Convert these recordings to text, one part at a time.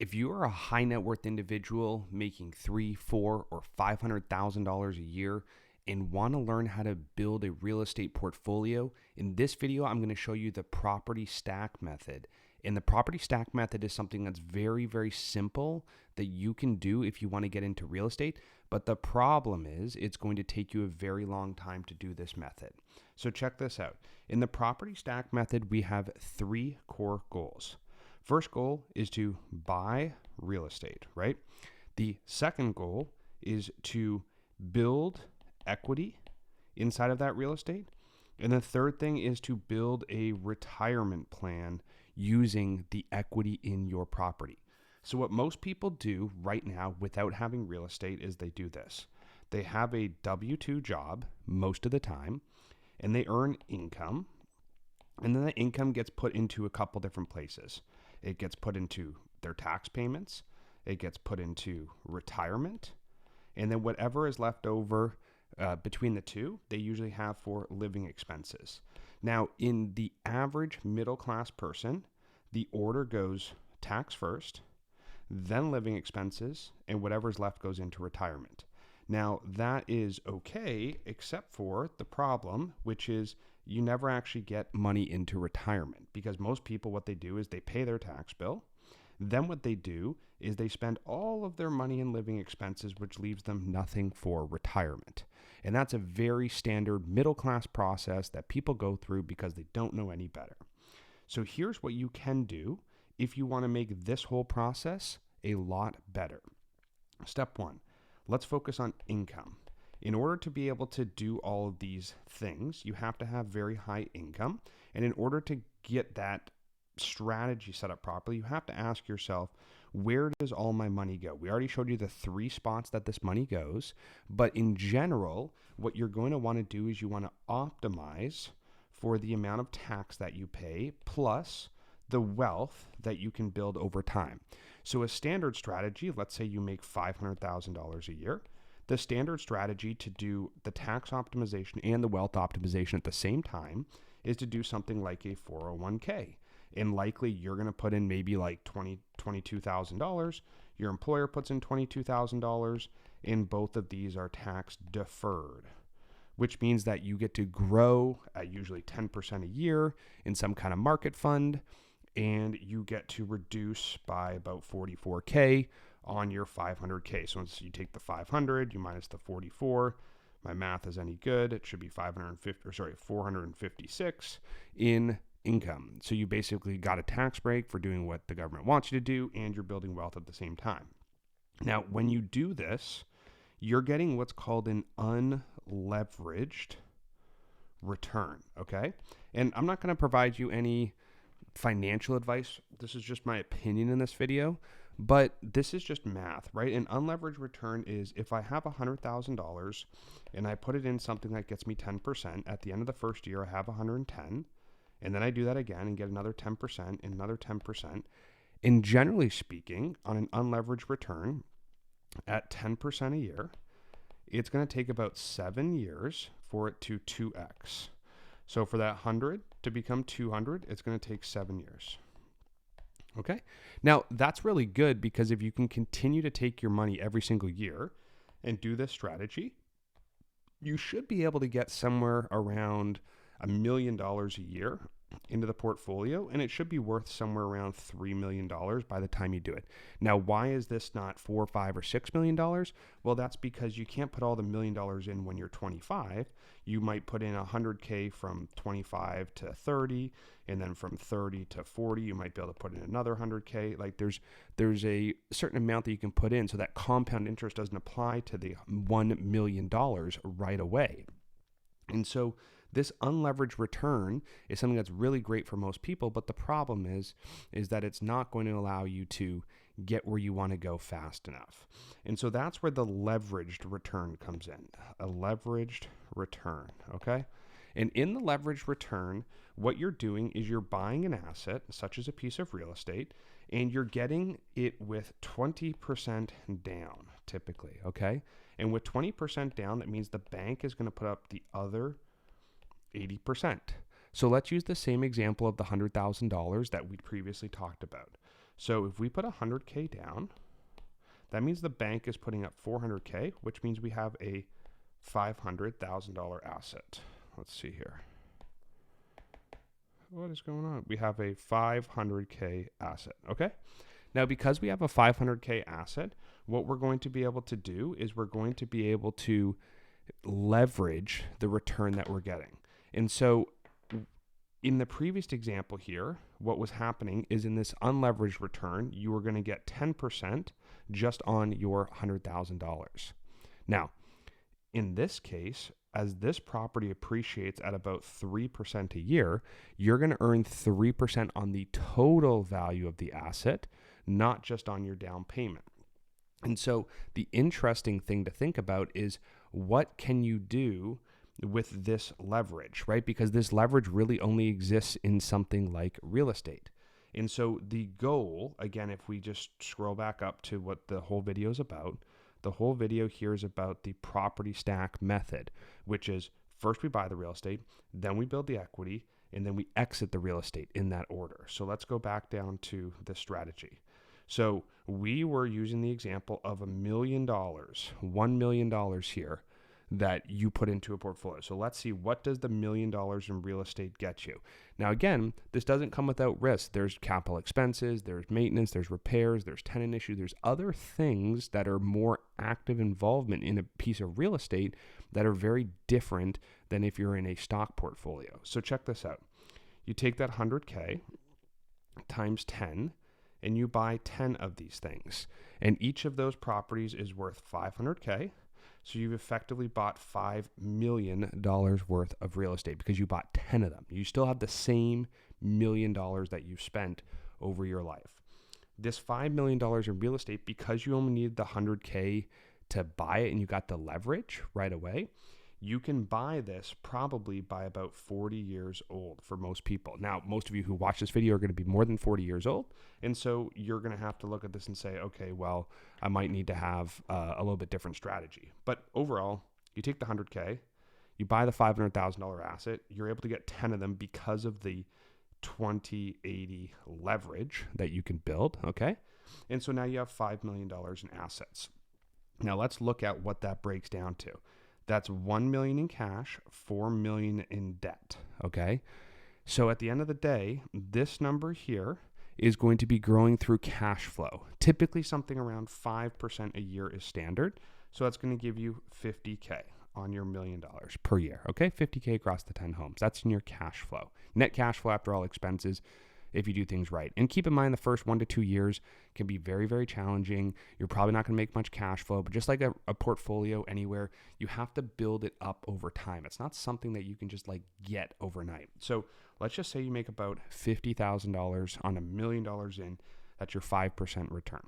If you are a high net worth individual making $3, $4, or $500,000 a year and want to learn how to build a real estate portfolio, in this video, I'm going to show you the property stack method. And the property stack method is something that's very, very simple that you can do if you want to get into real estate. But the problem is it's going to take you a very long time to do this method. So check this out. In the property stack method, we have 3 core goals. First goal is to buy real estate, right? The second goal is to build equity inside of that real estate. And the third thing is to build a retirement plan using the equity in your property. So what most people do right now without having real estate is they do this. They have a W-2 job most of the time, and they earn income. And then that income gets put into a couple different places. It gets put into their tax payments. It gets put into retirement. And then whatever is left over between the two, they usually have for living expenses. Now, in the average middle class person, the order goes tax first, then living expenses, and whatever's left goes into retirement. Now, that is okay, except for the problem, which is you never actually get money into retirement, because most people, what they do is they pay their tax bill. Then what they do is they spend all of their money in living expenses, which leaves them nothing for retirement. And that's a very standard middle class process that people go through because they don't know any better. So here's what you can do if you want to make this whole process a lot better. Step 1, let's focus on income. In order to be able to do all of these things, you have to have very high income. And in order to get that strategy set up properly, you have to ask yourself, where does all my money go? We already showed you the 3 spots that this money goes. But in general, what you're going to want to do is you want to optimize for the amount of tax that you pay plus the wealth that you can build over time. So a standard strategy, let's say you make $500,000 a year. The standard strategy to do the tax optimization and the wealth optimization at the same time is to do something like a 401k. And likely you're going to put in maybe like $22,000. Your employer puts in $22,000, and both of these are tax deferred, which means that you get to grow at usually 10% a year in some kind of market fund, and you get to reduce by about 44K on your 500K. So once you take the 500, you minus the 44, my math is any good, it should be 456 in income. So you basically got a tax break for doing what the government wants you to do, and you're building wealth at the same time. Now, when you do this, you're getting what's called an unleveraged return, okay? And I'm not going to provide you any financial advice. This is just my opinion in this video, but this is just math, right? An unleveraged return is if I have $100,000 and I put it in something that gets me 10%, at the end of the first year, I have 110, and then I do that again and get another 10% and another 10%. And generally speaking, on an unleveraged return at 10% a year, it's going to take about 7 years for it to 2x. So for that 100 to become 200, it's going to take 7 years. Okay. Now that's really good, because if you can continue to take your money every single year and do this strategy, you should be able to get somewhere around $1 million a year into the portfolio, and it should be worth somewhere around $3 million by the time you do it. Now, why is this not $4, $5, or $6 million? Well, that's because you can't put all the $1 million in when you're 25. You might put in 100K from 25 to 30, and then from 30 to 40, you might be able to put in another 100K. Like there's a certain amount that you can put in, so that compound interest doesn't apply to the $1 million right away. And so this unleveraged return is something that's really great for most people, but the problem is that it's not going to allow you to get where you want to go fast enough. And so that's where the leveraged return comes in, a leveraged return, okay? And in the leveraged return, what you're doing is you're buying an asset, such as a piece of real estate, and you're getting it with 20% down, typically, okay? And with 20% down, that means the bank is going to put up the other 80%. So let's use the same example of the $100,000 that we previously talked about. So if we put 100K down, that means the bank is putting up 400K, which means we have a $500,000 asset. Let's see here. What is going on? We have a 500K asset, okay? Now, because we have a 500K asset, what we're going to be able to do is we're going to be able to leverage the return that we're getting. And so in the previous example here, what was happening is in this unleveraged return, you were going to get 10% just on your $100,000. Now, in this case, as this property appreciates at about 3% a year, you're going to earn 3% on the total value of the asset, not just on your down payment. And so the interesting thing to think about is what can you do with this leverage, right? Because this leverage really only exists in something like real estate. And so the goal, again, if we just scroll back up to what the whole video is about, the whole video here is about the property stack method, which is first we buy the real estate, then we build the equity, and then we exit the real estate in that order. So let's go back down to the strategy. So we were using the example of $1 million, $1 million here that you put into a portfolio. So let's see, what does the $1 million in real estate get you? Now, again, this doesn't come without risk. There's capital expenses, there's maintenance, there's repairs, there's tenant issues, there's other things that are more active involvement in a piece of real estate that are very different than if you're in a stock portfolio. So check this out. You take that 100K times 10, and you buy 10 of these things. And each of those properties is worth 500K. So you've effectively bought $5 million worth of real estate because you bought 10 of them. You still have the same $1 million that you spent over your life. This $5 million in real estate, because you only needed the 100K to buy it and you got the leverage right away, you can buy this probably by about 40 years old for most people. Now, most of you who watch this video are going to be more than 40 years old. And so you're going to have to look at this and say, okay, well, I might need to have a little bit different strategy. But overall, you take the 100K, you buy the $500,000 asset, you're able to get 10 of them because of the 20/80 leverage that you can build, okay? And so now you have $5 million in assets. Now let's look at what that breaks down to. That's $1 million in cash, $4 million in debt, okay? So at the end of the day, this number here is going to be growing through cash flow. Typically something around 5% a year is standard. So that's going to give you 50K on your $1 million per year, okay? 50K across the 10 homes. That's in your cash flow. Net cash flow after all expenses, if you do things right. And keep in mind the first 1 to 2 years can be very, very challenging. You're probably not going to make much cash flow, but just like a portfolio anywhere, you have to build it up over time. It's not something that you can just like get overnight. So let's just say you make about $50,000 on $1 million in, that's your 5% return.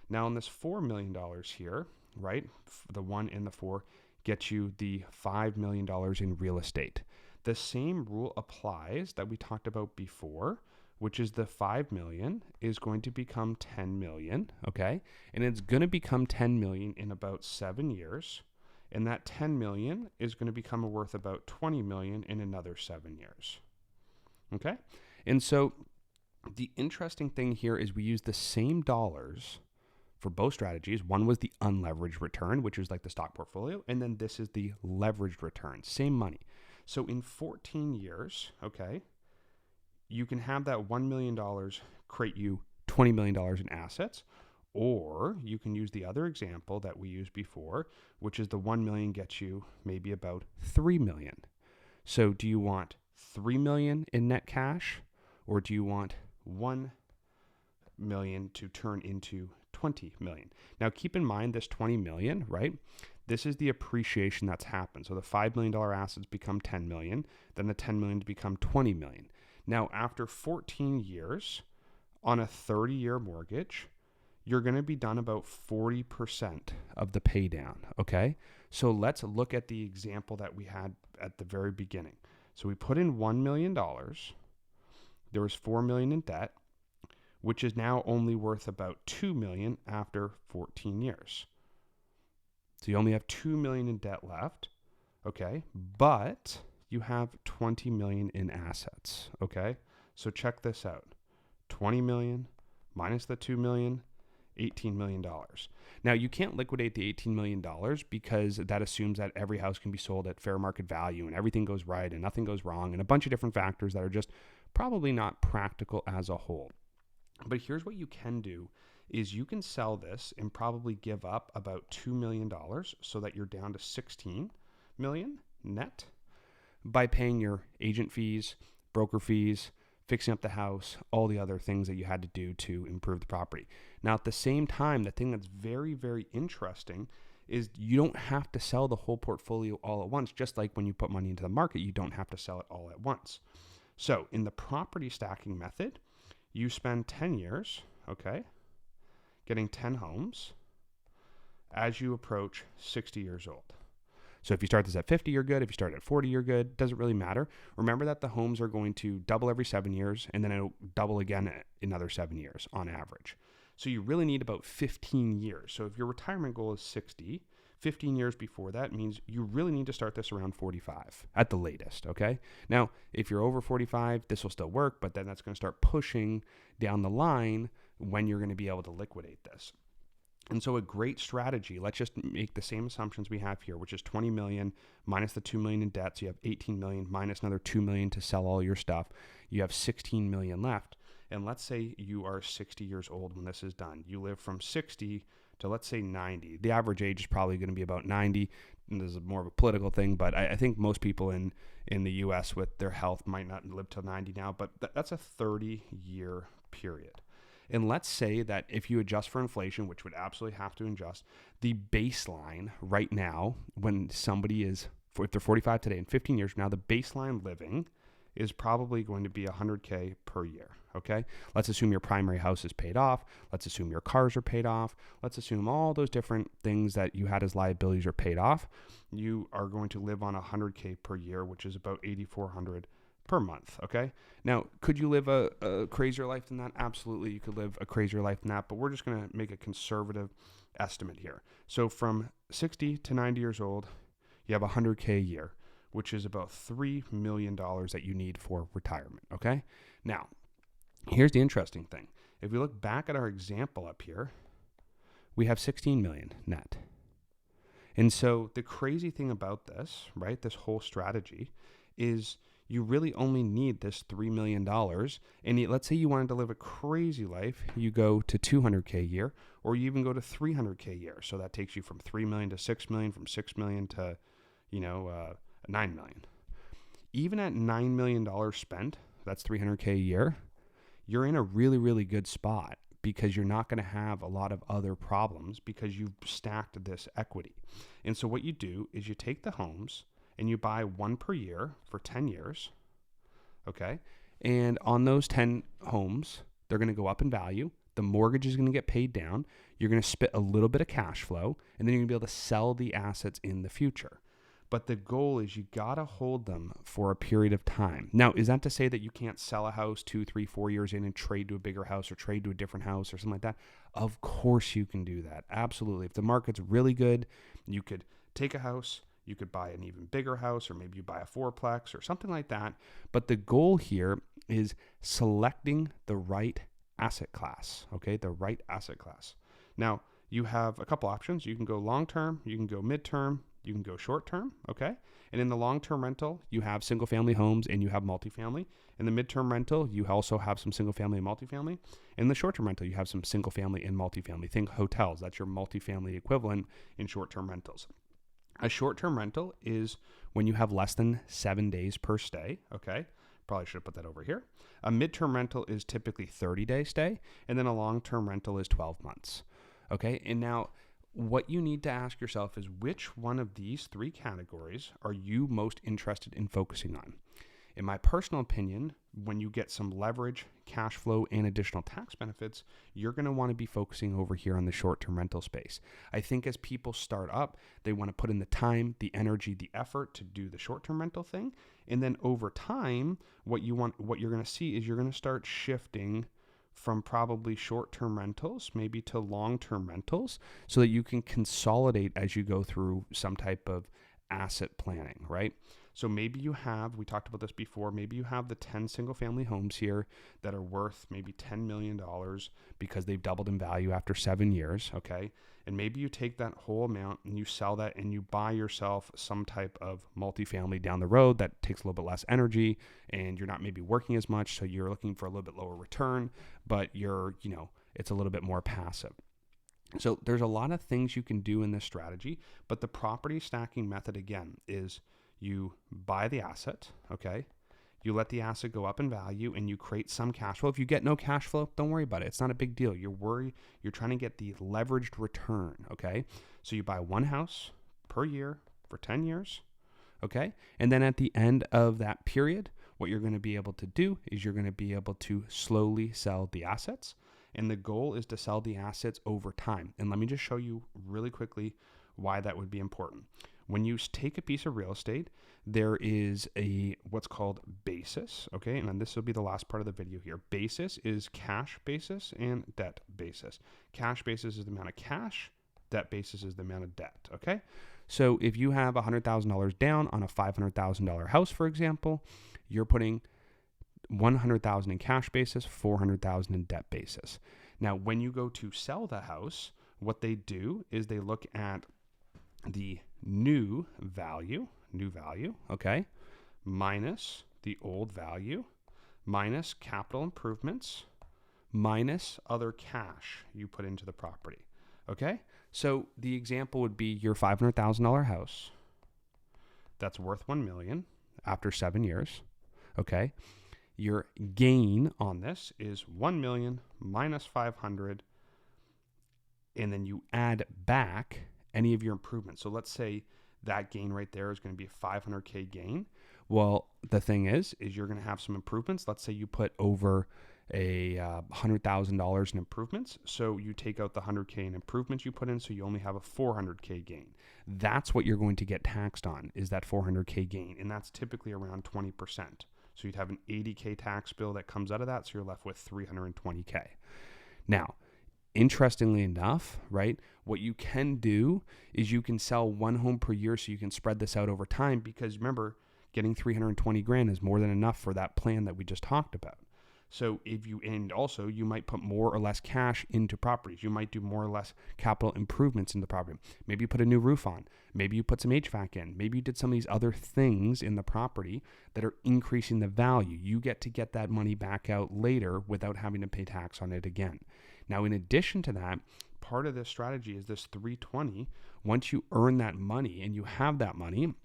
Now on this $4 million here, right, the 1 and the 4 gets you the $5 million in real estate. The same rule applies that we talked about before, which is the 5 million is going to become 10 million, okay? And it's going to become 10 million in about 7 years. And that 10 million is going to become worth about 20 million in another 7 years, okay? And so the interesting thing here is we use the same dollars for both strategies. One was the unleveraged return, which is like the stock portfolio. And then this is the leveraged return, same money. So in 14 years, okay, you can have that $1 million create you $20 million in assets, or you can use the other example that we used before, which is the 1 million gets you maybe about 3 million. So do you want 3 million in net cash, or do you want 1 million to turn into 20 million? Now keep in mind this 20 million, right? This is the appreciation that's happened. So the $5 million assets become 10 million, then the 10 million become 20 million. Now, after 14 years on a 30-year mortgage, you're going to be done about 40% of the pay down, okay? So let's look at the example that we had at the very beginning. So we put in $1 million. There was $4 million in debt, which is now only worth about $2 million after 14 years. So you only have $2 million in debt left, okay? But you have 20 million in assets, okay? So check this out. 20 million minus the 2 million, $18 million. Now, you can't liquidate the $18 million because that assumes that every house can be sold at fair market value and everything goes right and nothing goes wrong and a bunch of different factors that are just probably not practical as a whole. But here's what you can do is you can sell this and probably give up about $2 million so that you're down to 16 million net by paying your agent fees, broker fees, fixing up the house, all the other things that you had to do to improve the property. Now, at the same time, the thing that's very, very interesting is you don't have to sell the whole portfolio all at once. Just like when you put money into the market, you don't have to sell it all at once. So in the property stacking method, you spend 10 years, okay, getting 10 homes as you approach 60 years old. So if you start this at 50, you're good. If you start at 40, you're good. Doesn't really matter. Remember that the homes are going to double every 7 years, and then it'll double again in another 7 years on average. So you really need about 15 years. So if your retirement goal is 60, 15 years before that means you really need to start this around 45 at the latest, okay? Now, if you're over 45, this will still work, but then that's going to start pushing down the line when you're going to be able to liquidate this. And so a great strategy, let's just make the same assumptions we have here, which is 20 million minus the 2 million in debt. So you have 18 million minus another 2 million to sell all your stuff. You have 16 million left. And let's say you are 60 years old when this is done. You live from 60 to, let's say, 90. The average age is probably going to be about 90. And this is more of a political thing, but I think most people in the US with their health might not live till 90 now, but that's a 30-year period. And let's say that if you adjust for inflation, which would absolutely have to adjust, the baseline right now, when somebody is, if they're 45 today, in 15 years from now, the baseline living is probably going to be $100K per year, okay? Let's assume your primary house is paid off. Let's assume your cars are paid off. Let's assume all those different things that you had as liabilities are paid off. You are going to live on $100K per year, which is about $8,400 per month, okay? Now, could you live a crazier life than that? Absolutely, you could live a crazier life than that, but we're just going to make a conservative estimate here. So from 60 to 90 years old, you have $100K a year, which is about $3 million that you need for retirement, okay? Now, here's the interesting thing. If we look back at our example up here, we have 16 million net. And so the crazy thing about this, right, this whole strategy is you really only need this $3 million. And let's say you wanted to live a crazy life, you go to 200K a year, or you even go to 300K a year. So that takes you from 3 million to 6 million, from 6 million to, 9 million. Even at $9 million spent, that's 300K a year, you're in a really, really good spot because you're not going to have a lot of other problems because you've stacked this equity. And so what you do is you take the homes and you buy one per year for 10 years, okay? And on those 10 homes, they're going to go up in value. The mortgage is going to get paid down. You're going to spit a little bit of cash flow, and then you're going to be able to sell the assets in the future. But the goal is you got to hold them for a period of time. Now, is that to say that you can't sell a house 2, 3, 4 years in and trade to a bigger house or trade to a different house or something like that? Of course you can do that. Absolutely. If the market's really good, you could take a house, you could buy an even bigger house, or maybe you buy a fourplex or something like that. But the goal here is selecting the right asset class, okay? The right asset class. Now, you have a couple options. You can go long-term, you can go mid-term, you can go short-term, okay? And in the long-term rental, you have single-family homes and you have multifamily. In the mid-term rental, you also have some single-family and multifamily. In the short-term rental, you have some single-family and multifamily. Think hotels. That's your multifamily equivalent in short-term rentals. A short-term rental is when you have less than 7 days per stay, okay? Probably should have put that over here. A mid-term rental is typically 30-day stay, and then a long-term rental is 12 months, okay? And now what you need to ask yourself is which one of these three categories are you most interested in focusing on? In my personal opinion, when you get some leverage, cash flow, and additional tax benefits, you're going to want to be focusing over here on the short-term rental space. I think as people start up, they want to put in the time, the energy, the effort to do the short-term rental thing. And then over time, what you're going to see is you're going to start shifting from probably short-term rentals, maybe to long-term rentals, so that you can consolidate as you go through some type of asset planning, right? So maybe you have, we talked about this before, maybe you have the 10 single family homes here that are worth maybe $10 million because they've doubled in value after 7 years, okay? And maybe you take that whole amount and you sell that and you buy yourself some type of multifamily down the road that takes a little bit less energy and you're not maybe working as much. So you're looking for a little bit lower return, but it's a little bit more passive. So there's a lot of things you can do in this strategy, but the property stacking method, again, is you buy the asset, okay? You let the asset go up in value and you create some cash flow. If you get no cash flow, don't worry about it. It's not a big deal. You're trying to get the leveraged return, okay? So you buy one house per year for 10 years, okay? And then at the end of that period, what you're going to be able to do is you're going to be able to slowly sell the assets. And the goal is to sell the assets over time. And let me just show you really quickly why that would be important. When you take a piece of real estate, there is what's called basis, okay? And then this will be the last part of the video here. Basis is cash basis and debt basis. Cash basis is the amount of cash. Debt basis is the amount of debt, okay? So if you have $100,000 down on a $500,000 house, for example, you're putting $100,000 in cash basis, $400,000 in debt basis. Now, when you go to sell the house, what they do is they look at the new value, okay, minus the old value, minus capital improvements, minus other cash you put into the property, okay? So the example would be your $500,000 house that's worth $1 million after 7 years, okay? Your gain on this is 1 million minus 500, and then you add back any of your improvements. So let's say that gain right there is going to be a $500K gain. Well, the thing is you're going to have some improvements. Let's say you put over a $100,000 in improvements. So you take out the 100K in improvements you put in, so you only have a 400K gain. That's what you're going to get taxed on, is that 400K gain, and that's typically around 20%. So you'd have an 80K tax bill that comes out of that, so you're left with 320K. Now, interestingly enough, right, what you can do is you can sell one home per year so you can spread this out over time, because remember, getting 320 grand is more than enough for that plan that we just talked about. So and also you might put more or less cash into properties. You might do more or less capital improvements in the property. Maybe you put a new roof on. Maybe you put some HVAC in. Maybe you did some of these other things in the property that are increasing the value. You get to get that money back out later without having to pay tax on it again. Now, in addition to that, part of this strategy is this 320. Once you earn that money and you have that money,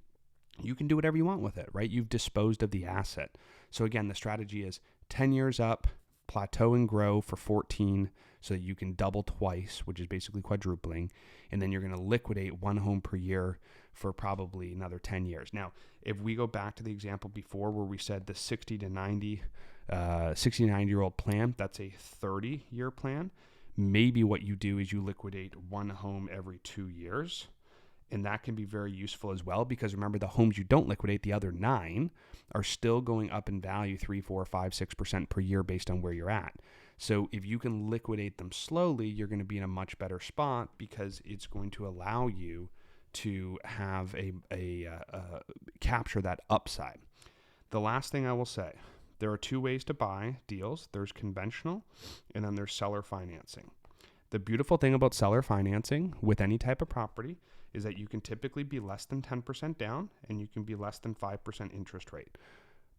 you can do whatever you want with it, right? You've disposed of the asset. So again, the strategy is 10 years up, plateau and grow for 14, so that you can double twice, which is basically quadrupling. And then you're going to liquidate one home per year for probably another 10 years. Now, if we go back to the example before where we said the 60 to 90-year-old plan, that's a 30-year plan. Maybe what you do is you liquidate one home every 2 years. And that can be very useful as well, because remember, the homes you don't liquidate, the other 9, are still going up in value 3, 4, 5, 6% per year based on where you're at. So if you can liquidate them slowly, you're going to be in a much better spot, because it's going to allow you to have capture that upside. The last thing I will say, there are 2 ways to buy deals. There's conventional, and then there's seller financing. The beautiful thing about seller financing with any type of property is that you can typically be less than 10% down and you can be less than 5% interest rate.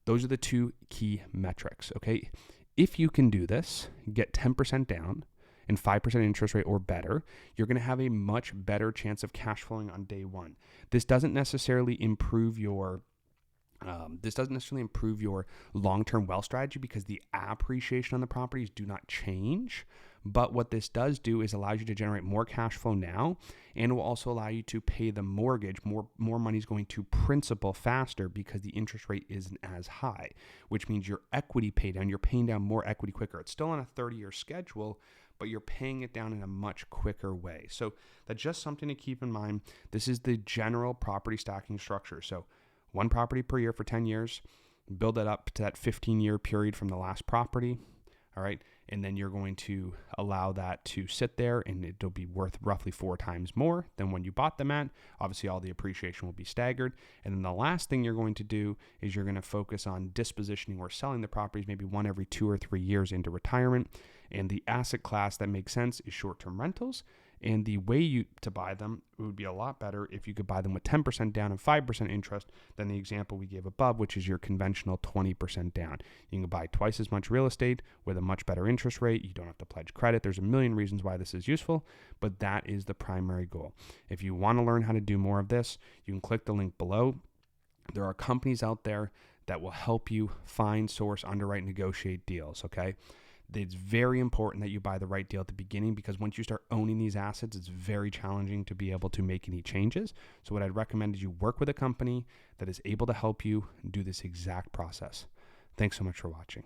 Those are the 2 key metrics, okay? If you can do this, get 10% down and 5% interest rate or better, you're going to have a much better chance of cash flowing on day one. This doesn't necessarily improve your long-term wealth strategy, because the appreciation on the properties do not change. But what this does do is allows you to generate more cash flow now, and it will also allow you to pay the mortgage. More money is going to principal faster because the interest rate isn't as high, which means your equity pay down, you're paying down more equity quicker. It's still on a 30-year schedule, but you're paying it down in a much quicker way. So that's just something to keep in mind. This is the general property stacking structure. So one property per year for 10 years, build it up to that 15-year period from the last property. All right. and then you're going to allow that to sit there, and it'll be worth roughly 4 times more than when you bought them at. Obviously, all the appreciation will be staggered. And then the last thing you're going to do is you're going to focus on dispositioning or selling the properties maybe 1 every 2 or 3 years into retirement. And the asset class that makes sense is short-term rentals. And the way to buy them, it would be a lot better if you could buy them with 10% down and 5% interest than the example we gave above, which is your conventional 20% down. You can buy twice as much real estate with a much better interest rate. You don't have to pledge credit. There's a million reasons why this is useful, but that is the primary goal. If you want to learn how to do more of this, you can click the link below. There are companies out there that will help you find, source, underwrite, negotiate deals, okay? It's very important that you buy the right deal at the beginning, because once you start owning these assets, it's very challenging to be able to make any changes. So what I'd recommend is you work with a company that is able to help you do this exact process. Thanks so much for watching.